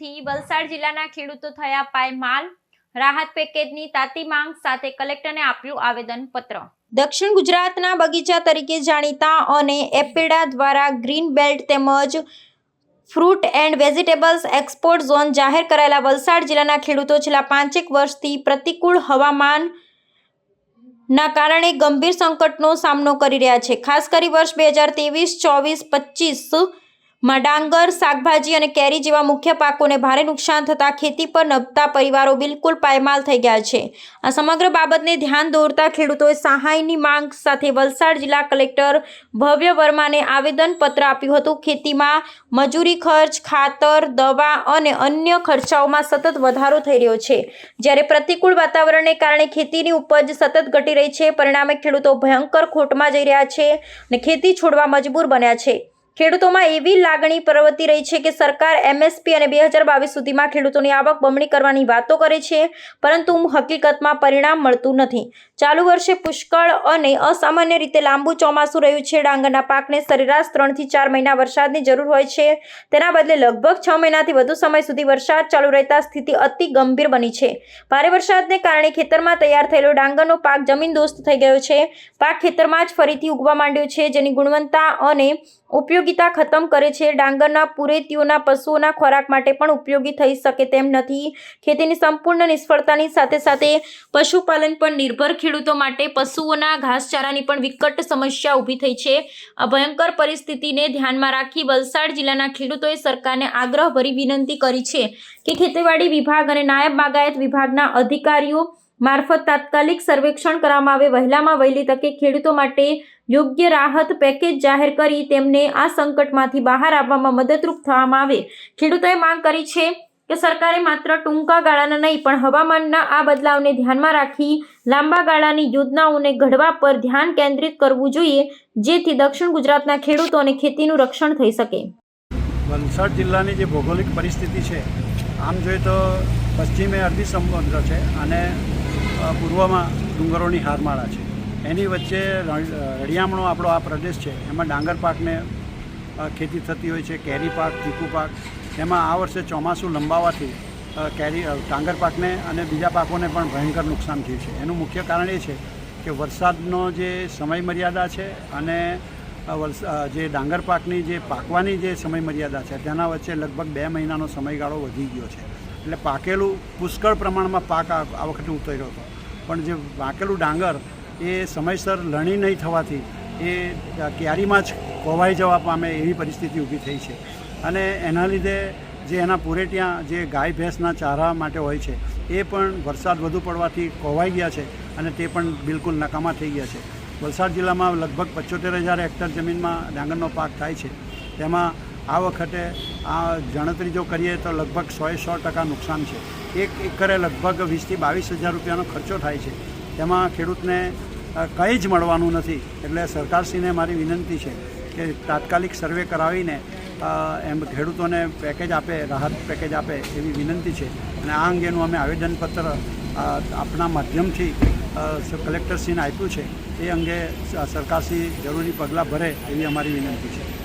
વિરોધથી વલસાડ જિલ્લાના ખેડૂતો થયા પાયમાલ। રાહત પેકેજની તાતી માંગ સાથે કલેક્ટરને આપ્યું આવેદનપત્ર। દક્ષિણ ગુજરાતના બગીચા તરીકે જાણીતા અને એપેડા દ્વારા ગ્રીન બેલ્ટ તેમજ fruit and vegetables export zone જાહેર કરાયેલા વલસાડ જિલ્લાના ખેડૂતો છેલ્લા 5 વર્ષથી પ્રતિકૂળ હવામાન ના કારણે ગંભીર સંકટનો સામનો કરી રહ્યા છે। ખાસ કરી વર્ષ 2023-24-25 માં ડાંગર, શાકભાજી અને કેરી જેવા મુખ્ય પાકોને ભારે નુકસાન થતા ખેતી પર નભતા પરિવારો બિલકુલ પાયમાલ થઈ ગયા છે। આ સમગ્ર બાબતને ધ્યાન દોરતા ખેડૂતોએ સહાયની માંગ સાથે વલસાડ જિલ્લા કલેક્ટર ભવ્ય વર્માને આવેદનપત્ર આપ્યું હતું। ખેતીમાં મજૂરી ખર્ચ, ખાતર, દવા અને અન્ય ખર્ચાઓમાં સતત વધારો થઈ રહ્યો છે, જ્યારે પ્રતિકૂળ વાતાવરણને કારણે ખેતીની ઉપજ સતત ઘટી રહી છે। પરિણામે ખેડૂતો ભયંકર ખોટમાં જઈ રહ્યા છે અને ખેતી છોડવા મજબૂર બન્યા છે। ખેડૂતોમાં એવી લાગણી પ્રવર્તી રહી છે કે સરકાર MSP અને 2022 સુધીમાં ખેડૂતોની આવક બમણી કરવાની વાતો કરે છે, પરંતુ હકીકતમાં પરિણામ મળતું નથી। ચાલુ વર્ષે પુષ્કળ અને અસામાન્ય રીતે લાંબુ ચોમાસું રહ્યું છે। ડાંગરના પાકને સરેરાશ 3 થી 4 મહિના વરસાદની જરૂર હોય છે, તેના બદલે લગભગ 6 મહિનાથી વધુ સમય સુધી વરસાદ ચાલુ રહેતા સ્થિતિ અતિ ગંભીર બની છે। ભારે વરસાદને કારણે ખેતરમાં તૈયાર થયેલો ડાંગરનો પાક જમીનદોસ્ત થઈ ગયો છે। પાક ખેતરમાં જ ફરીથી ઉગવા માંડ્યો છે, જેની ગુણવત્તા અને ઉપયોગિતા ખતમ કરે છે। ડાંગરના પુરેતીઓના પશુઓના ખોરાક માટે પણ ઉપયોગી થઈ શકે તેમ નથી। ખેતીની સંપૂર્ણ નિષ્ફળતાની સાથે સાથે પશુપાલન પર નિર્ભર ખેડૂતો માટે પશુઓના ઘાસચારાની પણ વિકટ સમસ્યા ઊભી થઈ છે। આ ભયંકર પરિસ્થિતિને ધ્યાનમાં રાખી વલસાડ જિલ્લાના ખેડૂતોએ સરકારને આગ્રહભરી વિનંતી કરી છે કે ખેતીવાડી વિભાગ અને નાયબ બાગાયત વિભાગના અધિકારીઓ મારફત તાત્કાલિક સર્વેક્ષણ કરવામાં આવે। વહેલામાં વહેલી તકે ખેડૂતો માટે યોગ્ય રાહત પેકેજ જાહેર કરી તેમને આ સંકટમાંથી બહાર આવવામાં મદદરૂપ થવામાં આવે। ખેડૂતોએ માંગ કરી છે કે સરકારે માત્ર ટૂંકા ગાળાના નહીં પણ હવામાનના આ બદલાવને ધ્યાનમાં રાખી લાંબા ગાળાની યોજનાઓને ઘડવા પર ધ્યાન કેન્દ્રિત કરવું જોઈએ, જેથી દક્ષિણ ગુજરાતના ખેડૂતો અને ખેતીનું રક્ષણ થઈ શકે। વલસાડ જિલ્લાની જે ભૌગોલિક પરિસ્થિતિ છે, આમ જોઈએ તો પશ્ચિમે અરબી સમુદ્ર છે અને પૂર્વમાં ડુંગરોની હારમાળા છે। એની વચ્ચે રળિયામણો આપણો આ પ્રદેશ છે, એમાં ડાંગર પાકને ખેતી થતી હોય છે, કેરી પાક, ચીકુ પાક। એમાં આ વર્ષે ચોમાસું લંબાવવાથી ડાંગર પાકને અને બીજા પાકોને પણ ભયંકર નુકસાન થયું છે। એનું મુખ્ય કારણ એ છે કે વરસાદનો જે સમય મર્યાદા છે અને જે ડાંગર પાકની જે પાકવાની જે સમય મર્યાદા છે તેના વચ્ચે લગભગ 2 મહિનાનો સમયગાળો વધી ગયો છે। એટલે પાકેલું પુષ્કળ પ્રમાણમાં પાક આ વખતે ઉતર્યો હતો, પણ જે પાકેલું ડાંગર એ સમયસર લણી નહીં થવાથી એ ક્યારીમાં જ કોવાઈ જવા પામે એવી પરિસ્થિતિ ઊભી થઈ છે। અને એના લીધે જે એના પૂરેટિયા જે ગાય ભેંસના ચારા માટે હોય છે એ પણ વરસાદ વધુ પડવાથી કોવાઈ ગયા છે અને તે પણ બિલકુલ નકામા થઈ ગયા છે। વલસાડ જિલ્લામાં લગભગ 75,000 હેક્ટર જમીનમાં ડાંગરનો પાક થાય છે, તેમાં આ વખતે આ ગણતરી જો કરીએ તો લગભગ 100% નુકસાન છે। 1 એકરે લગભગ 20,000 થી 22,000 રૂપિયાનો ખર્ચો થાય છે, તેમાં ખેડૂતને કંઈ જ મળવાનું નથી। એટલે સરકારશ્રીને મારી વિનંતી છે કે તાત્કાલિક સર્વે કરાવીને એમ ખેડૂતોને પેકેજ આપે, રાહત પેકેજ આપે એવી વિનંતી છે। અને આ અંગેનું અમે આવેદનપત્ર આપણા માધ્યમથી કલેક્ટરશ્રીને આપ્યું છે। એ અંગે સરકારશ્રી જરૂરી પગલાં ભરે એવી અમારી વિનંતી છે।